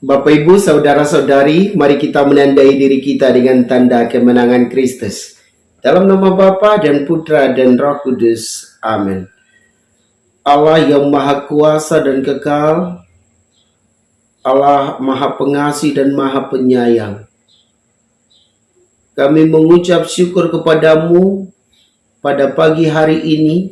Bapak, Ibu, saudara-saudari, mari kita menandai diri kita dengan tanda kemenangan Kristus. Dalam nama Bapa dan Putra dan Roh Kudus. Amin. Allah yang Maha Kuasa dan Kekal, Allah Maha Pengasih dan Maha Penyayang, kami mengucap syukur kepadamu pada pagi hari ini,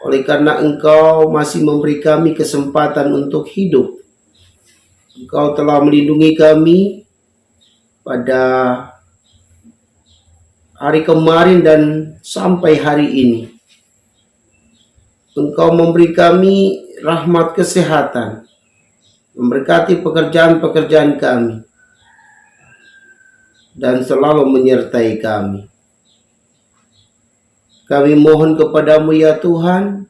oleh karena Engkau masih memberi kami kesempatan untuk hidup. Engkau telah melindungi kami pada hari kemarin dan sampai hari ini. Engkau memberi kami rahmat kesehatan, memberkati pekerjaan-pekerjaan kami, dan selalu menyertai kami. Kami mohon kepadamu ya Tuhan,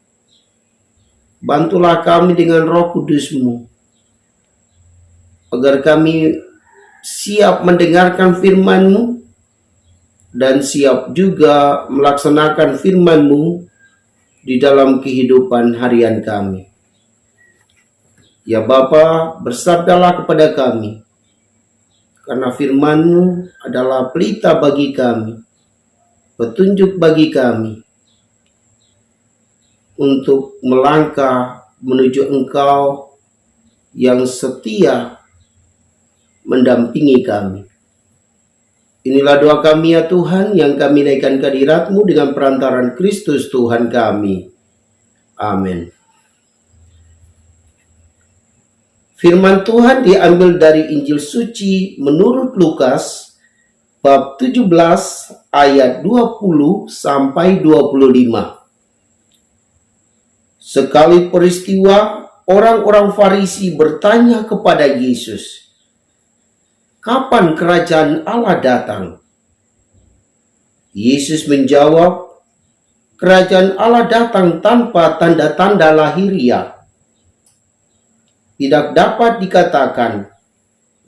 bantulah kami dengan Roh Kudus-Mu, agar kami siap mendengarkan firman-Mu dan siap juga melaksanakan firman-Mu di dalam kehidupan harian kami. Ya Bapa, bersabdalah kepada kami, karena firman-Mu adalah pelita bagi kami, petunjuk bagi kami untuk melangkah menuju Engkau yang setia mendampingi kami. Inilah doa kami ya Tuhan, yang kami naikkan ke hadirat-Mu dengan perantaran Kristus Tuhan kami. Amin. Firman Tuhan diambil dari Injil suci menurut Lukas bab 17 ayat 20 sampai 25. Sekali peristiwa, orang-orang Farisi bertanya kepada Yesus, "Kapan kerajaan Allah datang?" Yesus menjawab, "Kerajaan Allah datang tanpa tanda-tanda lahiriah. Tidak dapat dikatakan,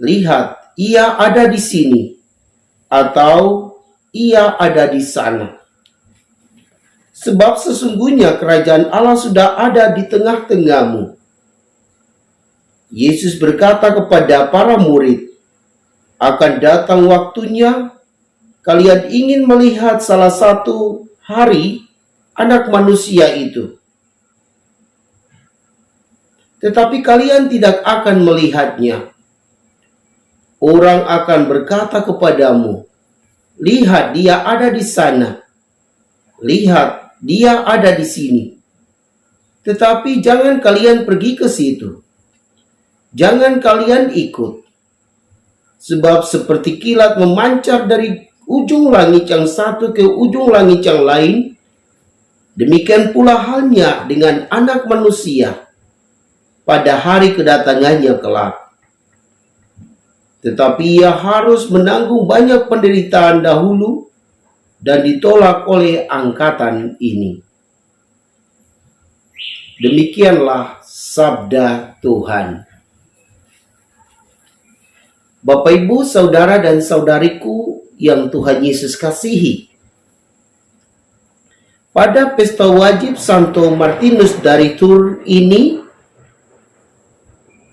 'Lihat, ia ada di sini,' atau 'ia ada di sana.' Sebab sesungguhnya kerajaan Allah sudah ada di tengah-tengahmu." Yesus berkata kepada para murid, "Akan datang waktunya, kalian ingin melihat salah satu hari Anak Manusia itu. Tetapi kalian tidak akan melihatnya. Orang akan berkata kepadamu, 'Lihat, dia ada di sana. Lihat, dia ada di sini.' Tetapi jangan kalian pergi ke situ. Jangan kalian ikut. Sebab seperti kilat memancar dari ujung langit yang satu ke ujung langit yang lain, demikian pula halnya dengan Anak Manusia pada hari kedatangannya kelak. Tetapi ia harus menanggung banyak penderitaan dahulu dan ditolak oleh angkatan ini." Demikianlah sabda Tuhan. Bapak, Ibu, saudara dan saudariku yang Tuhan Yesus kasihi, pada pesta wajib Santo Martinus dari Tours ini,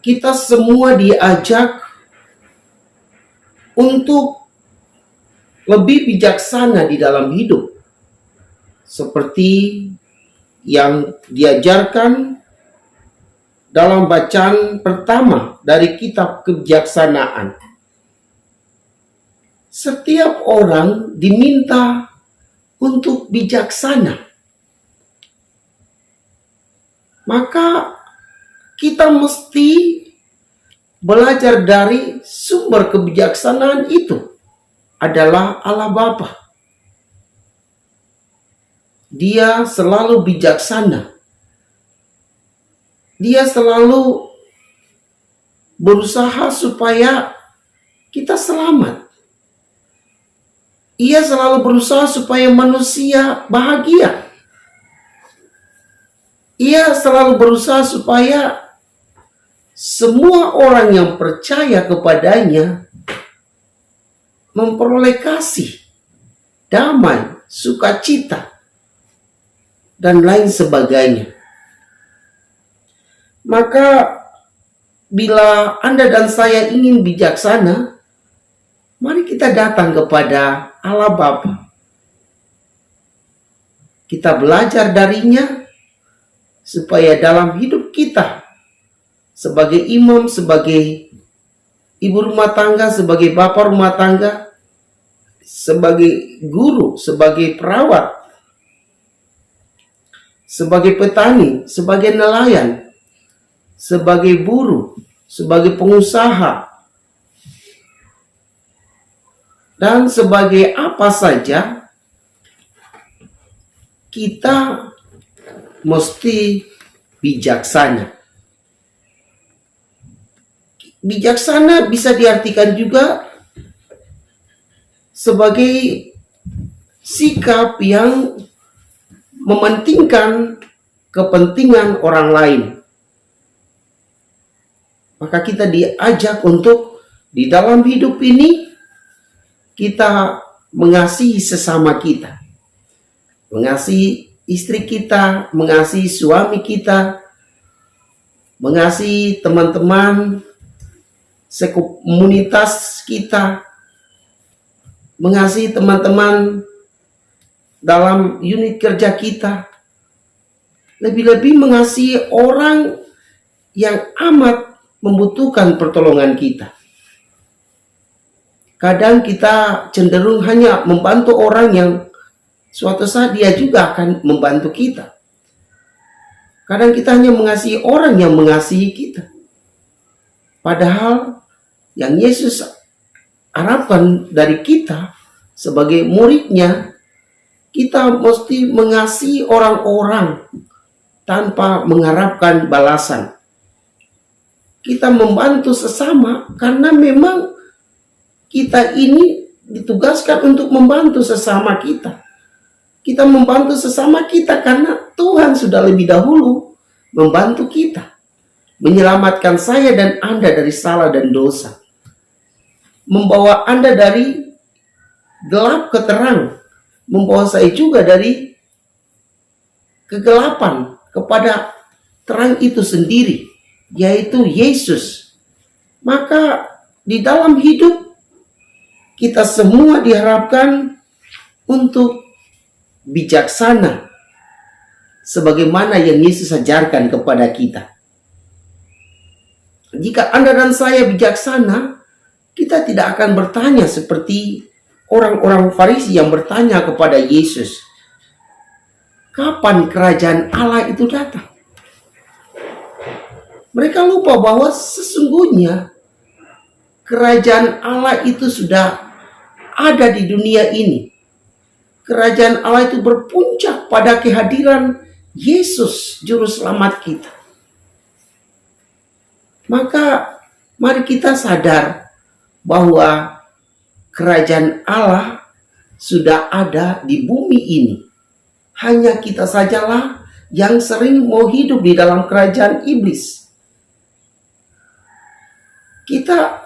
kita semua diajak untuk lebih bijaksana di dalam hidup, seperti yang diajarkan dalam bacaan pertama dari kitab kebijaksanaan. Setiap orang diminta untuk bijaksana. Maka kita mesti belajar dari sumber kebijaksanaan itu adalah Allah Bapa. Dia selalu bijaksana. Dia selalu berusaha supaya kita selamat. Ia selalu berusaha supaya manusia bahagia. Ia selalu berusaha supaya semua orang yang percaya kepadanya memperoleh kasih, damai, sukacita, dan lain sebagainya. Maka bila Anda dan saya ingin bijaksana, mari kita datang kepada Allah Bapa. Kita belajar darinya supaya dalam hidup kita sebagai imam, sebagai ibu rumah tangga, sebagai bapak rumah tangga, sebagai guru, sebagai perawat, sebagai petani, sebagai nelayan, sebagai buruh, sebagai pengusaha, dan sebagai apa saja, kita mesti bijaksana. Bijaksana bisa diartikan juga sebagai sikap yang mementingkan kepentingan orang lain. Maka kita diajak untuk di dalam hidup ini kita mengasihi sesama kita. Mengasihi istri kita, mengasihi suami kita, mengasihi teman-teman sekomunitas kita, mengasihi teman-teman dalam unit kerja kita, lebih-lebih mengasihi orang yang amat membutuhkan pertolongan kita. Kadang kita cenderung hanya membantu orang yang suatu saat dia juga akan membantu kita. Kadang kita hanya mengasihi orang yang mengasihi kita. Padahal yang Yesus harapkan dari kita sebagai muridnya, kita mesti mengasihi orang-orang tanpa mengharapkan balasan. Kita membantu sesama karena memang kita ini ditugaskan untuk membantu sesama kita. Kita membantu sesama kita karena Tuhan sudah lebih dahulu membantu kita, menyelamatkan saya dan Anda dari salah dan dosa, membawa Anda dari gelap ke terang, membawa saya juga dari kegelapan kepada terang itu sendiri, yaitu Yesus. Maka di dalam hidup kita semua diharapkan untuk bijaksana sebagaimana yang Yesus ajarkan kepada kita. Jika Anda dan saya bijaksana, kita tidak akan bertanya seperti orang-orang Farisi yang bertanya kepada Yesus, kapan kerajaan Allah itu datang? Mereka lupa bahwa sesungguhnya kerajaan Allah itu sudah ada di dunia ini. Kerajaan Allah itu berpuncak pada kehadiran Yesus, Juru Selamat kita. Maka mari kita sadar bahwa kerajaan Allah sudah ada di bumi ini. Hanya kita sajalah yang sering mau hidup di dalam kerajaan iblis. Kita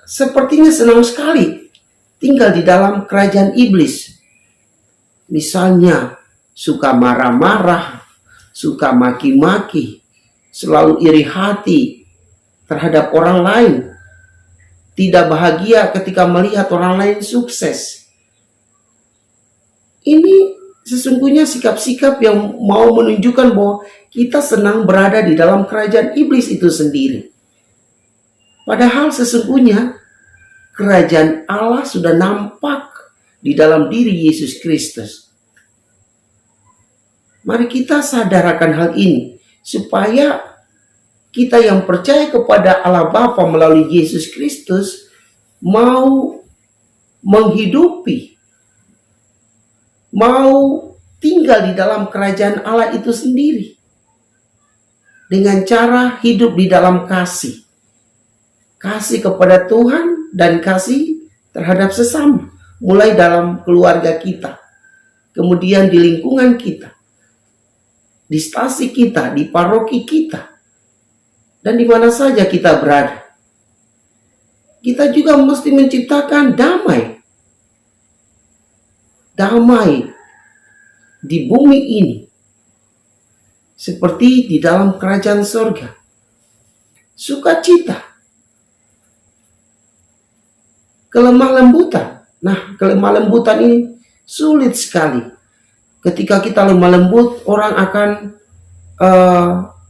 sepertinya senang sekali tinggal di dalam kerajaan iblis. Misalnya suka marah-marah, suka maki-maki, selalu iri hati terhadap orang lain, tidak bahagia ketika melihat orang lain sukses. Ini sesungguhnya sikap-sikap yang mau menunjukkan bahwa kita senang berada di dalam kerajaan iblis itu sendiri. Padahal sesungguhnya kerajaan Allah sudah nampak di dalam diri Yesus Kristus. Mari kita sadar akan hal ini, supaya kita yang percaya kepada Allah Bapa melalui Yesus Kristus mau menghidupi, mau tinggal di dalam kerajaan Allah itu sendiri dengan cara hidup di dalam kasih. Kasih kepada Tuhan dan kasih terhadap sesama. Mulai dalam keluarga kita, kemudian di lingkungan kita, di stasi kita, di paroki kita, dan di mana saja kita berada. Kita juga mesti menciptakan damai. Damai di bumi ini. Seperti di dalam kerajaan surga. sukacita, kelemah lembutan. Nah, kelemah lembutan ini sulit sekali. Ketika kita lemah lembut, orang akan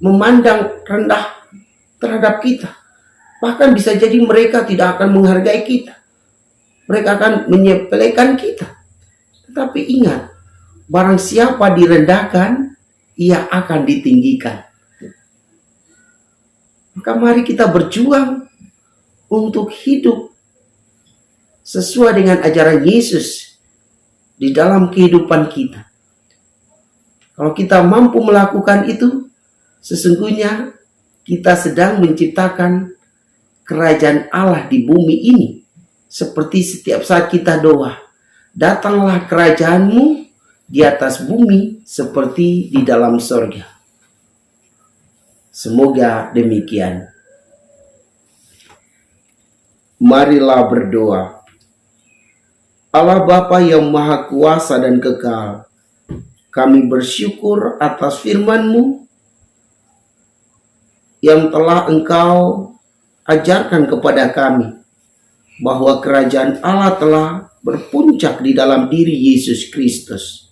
memandang rendah terhadap kita. Bahkan bisa jadi mereka tidak akan menghargai kita. Mereka akan menyepelekan kita. Tetapi ingat, barang siapa direndahkan, ia akan ditinggikan. Maka mari kita berjuang untuk hidup sesuai dengan ajaran Yesus di dalam kehidupan kita. Kalau kita mampu melakukan itu, sesungguhnya kita sedang menciptakan kerajaan Allah di bumi ini. Seperti setiap saat kita doa, datanglah kerajaanmu di atas bumi seperti di dalam sorga. Semoga demikian. Marilah berdoa. Allah Bapa yang Maha Kuasa dan Kekal, kami bersyukur atas firman-Mu yang telah Engkau ajarkan kepada kami, bahwa kerajaan Allah telah berpuncak di dalam diri Yesus Kristus.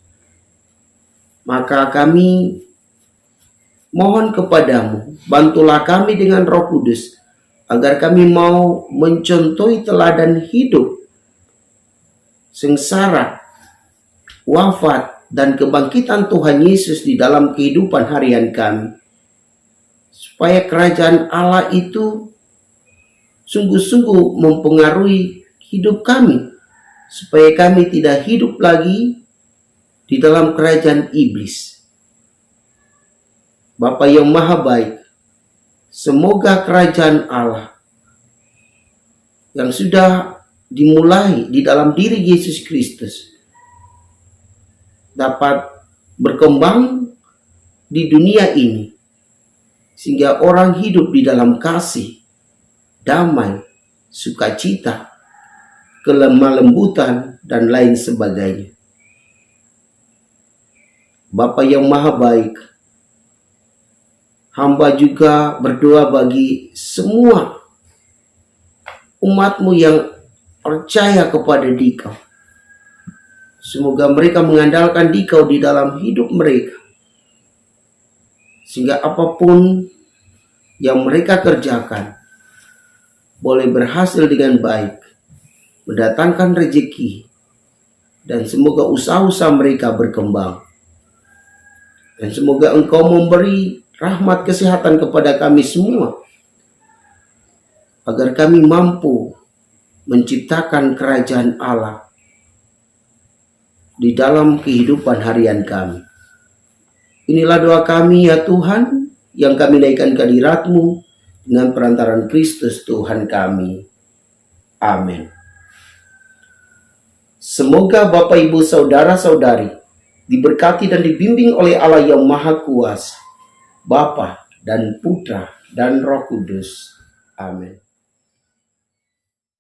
Maka kami mohon kepadamu, bantulah kami dengan Roh Kudus, agar kami mau mencontohi teladan hidup, sengsara, wafat, dan kebangkitan Tuhan Yesus di dalam kehidupan harian kami. Supaya kerajaan Allah itu sungguh-sungguh mempengaruhi hidup kami, supaya kami tidak hidup lagi di dalam kerajaan iblis. Bapa yang Maha Baik, semoga kerajaan Allah yang sudah dimulai di dalam diri Yesus Kristus dapat berkembang di dunia ini, sehingga orang hidup di dalam kasih, damai, sukacita, kelemah lembutan, dan lain sebagainya. Bapa yang Maha Baik, hamba juga berdoa bagi semua umat-Mu yang percaya kepada Dikau. Semoga mereka mengandalkan Dikau di dalam hidup mereka, sehingga apapun yang mereka kerjakan boleh berhasil dengan baik, mendatangkan rezeki, dan semoga usaha-usaha mereka berkembang. Dan semoga Engkau memberi rahmat kesehatan kepada kami semua, agar kami mampu menciptakan kerajaan Allah di dalam kehidupan harian kami. Inilah doa kami ya Tuhan, yang kami naikkan ke hadirat-Mu dengan perantaran Kristus Tuhan kami. Amin. Semoga Bapak, Ibu, Saudara-saudari diberkati dan dibimbing oleh Allah yang Maha Kuasa, Bapa dan Putra dan Roh Kudus. Amin.